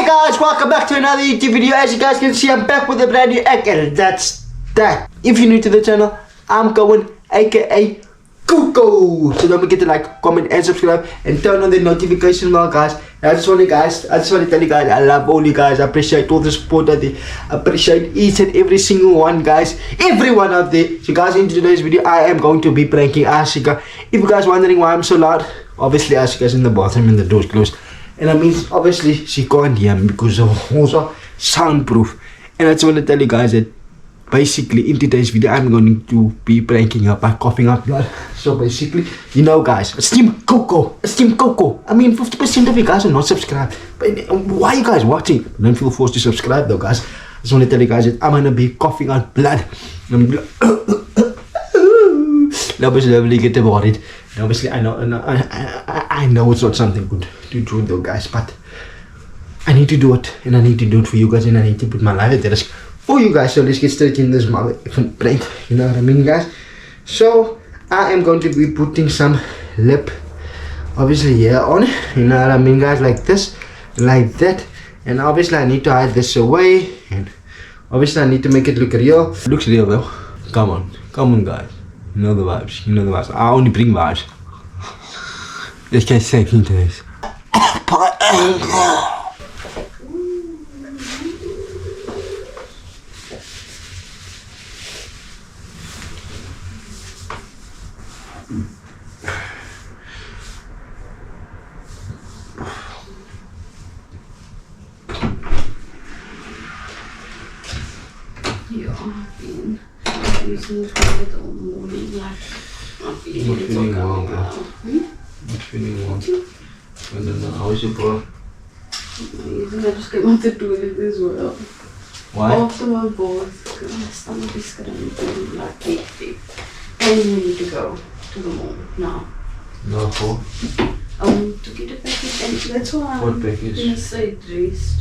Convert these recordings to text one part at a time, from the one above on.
Hey guys, welcome back to another YouTube video. As you guys can see, I'm back with a brand new egg, and that's that. If you're new to the channel, I'm Cohen, aka Coco. So don't forget to like, comment, and subscribe, and turn on the notification bell, guys. I just want to tell you guys, I love all you guys. I appreciate all the support out there. I appreciate each and every single one, guys. Everyone out there. So guys, in today's video, I am going to be pranking Ashika. If you guys wondering why I'm so loud, obviously Ashika's in the bathroom and the door's closed. And I mean, obviously, she can't hear me because of also soundproof. And I just want to tell you guys that basically in today's video, I'm going to be pranking her by coughing up blood. So basically, you know guys, it's Team Coco. I mean, 50% of you guys are not subscribed. But why are you guys watching? Don't feel forced to subscribe though, guys. I just want to tell you guys that I'm going to be coughing out blood. Obviously, get worried. And obviously, I know it's not something good to do though, guys, but I need to do it, and I need to do it for you guys, and I need to put my life at risk for you guys. So let's get straight in this prank. You know what I mean, guys? So I am going to be putting some lip, obviously here on. You know what I mean, guys? Like this, like that, and obviously I need to hide this away, and obviously I need to make it look real. It looks real though. Come on, guys. You know the vibes. I only bring vibes. Let's get straight into this. Using the toilet all morning, like not feeling well. Not feeling well. I don't know, how is your bro? I just came out the toilet as well. Why? After my bath, because my stomach is cramping like hectic. And we need to go to the mall now. No, for? To get a package, and that's why I'm gonna say dressed.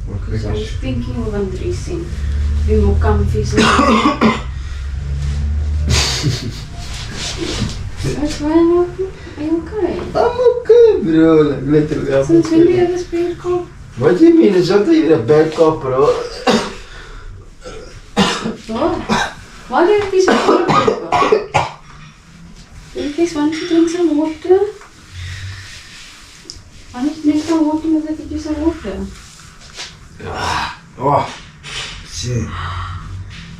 Because I was thinking of undressing. Be more comfy. What's wrong with you? Are you okay? I'm okay, bro. Like, literally, I'm Since okay. when do you have a bad cough? What do you mean? It's not even a bad cough, bro. What? Why do you have this bad cough? In case, why don't you drink some water? Why don't you drink some water and I'll get you some water? Oh, shit.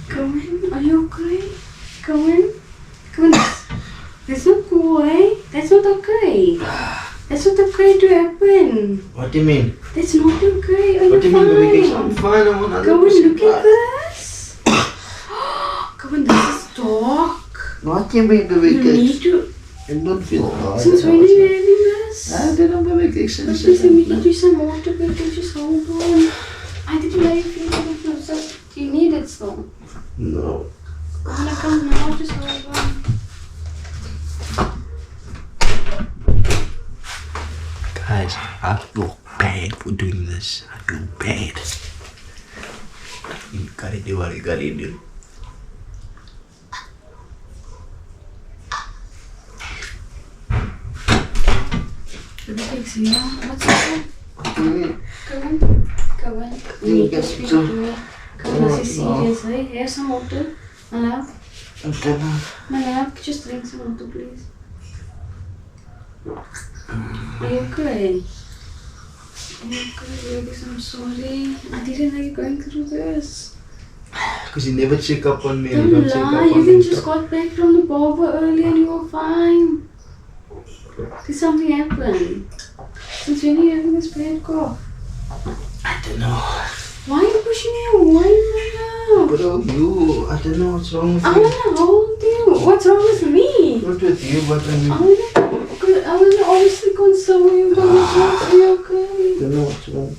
Cohen, are you okay? Cohen? That's not cool, eh? That's not okay. That's not okay to happen. What do you mean? That's not okay. Are What do you fine? mean, baby? I'm fine. I'm 100% Cohen, look at fine. this. Cohen, this is dark. What do you mean, baby? You need to. I don't feel bad. Since when are you having this? I don't know, baby. Please let me get you some water, baby. Just hold on. I didn't know you feel like no, so you need it still. No. I'm gonna come now, just hold on. Guys, I feel bad for doing this. I feel bad. You gotta do what you gotta do. What's that? Come on. You need to speak to me. Come on, this is serious, eh? Have some water. My love. Okay, now. My love, just drink some water, please. Are you okay? Are you okay, baby? I'm sorry. I didn't know you're going through this. Because you never check up on me. Don't check lie. up You on think me. just got back from the barber earlier and you were fine. Did something happen? Since when are you having this bad cough? I don't know. Why are you pushing me away, my love? Bro, you. I don't know what's wrong with I you. wanna hold you. What's wrong with me? Not with you, but I mean. I wanna obviously console you, but are you okay? I don't know what's wrong.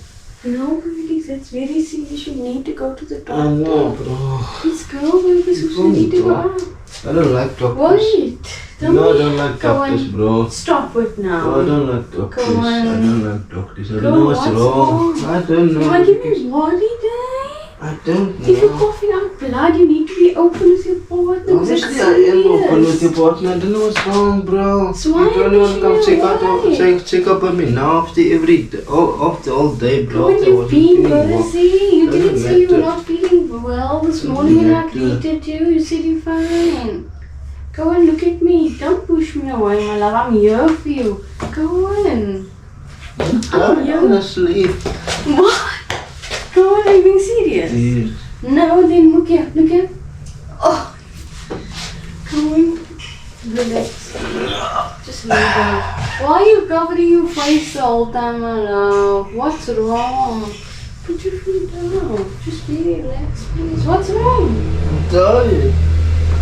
No, baby, that's very serious. You need to go to the doctor. I know, bro. Let's go, baby, so you need to go out. I don't like doctors. Wait. No, I don't like doctors, bro. Stop it now. No, I don't like doctors. Go on. I don't like doctors. I Go don't know what's on, wrong. what's I don't know. You want to give me holiday? I don't If you're know. coughing out blood, you need to be open with your partner. Obviously, I am open with your partner. I don't know what's wrong, bro. So why you don't want to come pushing check away? check up on me now after after all day, bro. When After you've wasn't been feeling well. busy, you didn't Doesn't say you were matter. not feeling well this morning when I greeted you. You said you're fine. Go and look at me. Don't push me away, my love. I'm here for you. Go on. I want to sleep. What? Go on, are you being serious? Dude. No, then look here. Look here. Oh. Go on. Relax. Just lay down. Why are you covering your face the whole time, my love? What's wrong? Put your feet down. Just be relaxed, please. What's wrong? I'm tired.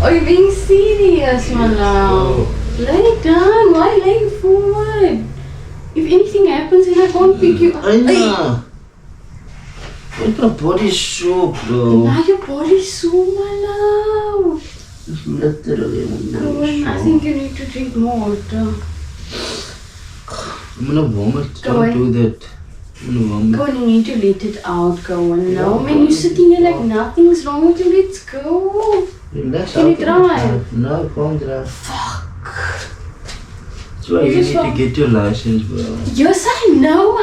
Are you being serious, my love? Lay down. Why lay forward? If anything happens and I can't pick you up. I know. But my body's sore, bro. Now your body's sore, my love. It's literally Go on, I think you need to drink more water. I'm gonna vomit. Go Don't on. do that. I'm gonna vomit. Go on, you need to let it out. Go on. No, man, you're sitting here like nothing's wrong with you. Let's go. Relax. Can you how can I drive? No, I can't drive. Fuck. That's why you need to get your license, bro. Yes, I know,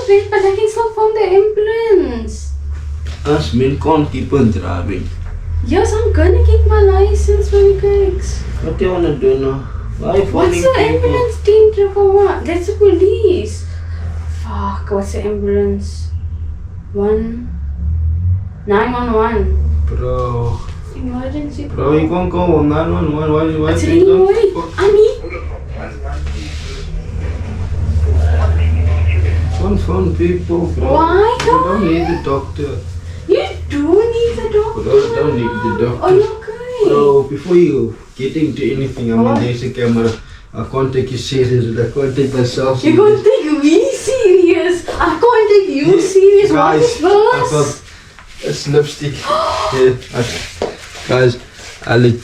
babe, but I can still phone the ambulance. Us men can't keep on driving. Yes, I'm gonna get my license for you guys. What do you wanna do now? Why are you What's phoning the people? ambulance team for what? That's the police. Fuck, what's the ambulance? 911. Bro. Emergency. Bro, you can't call 911. Why It's you ringing don't- away. I need. Phone people, bro. Why, You don't guys? need the doctor. You do need the doctor. Bro, I don't need the doctor. Are you okay? Bro, before you get into anything, I mean, What? there's a camera. I can't take you serious, but I can't take myself You serious. can't take me serious. I can't take you serious. What Guys, is I this? got it's lipstick. Yeah, guys, I let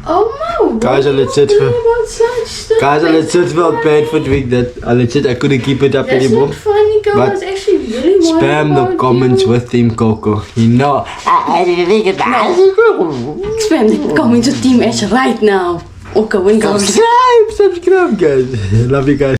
Oh no. Guys, what are let's you sit for- doing about such stuff? guys, I That's legit felt not bad for funny. doing that. I legit I couldn't keep it up That's anymore. not funny, girl. I But was actually really worried Spam about the comments you. with Team Coco. You know. Spam the comments with Team Ash right now. Okay, when go. Subscribe, guys. Love you guys.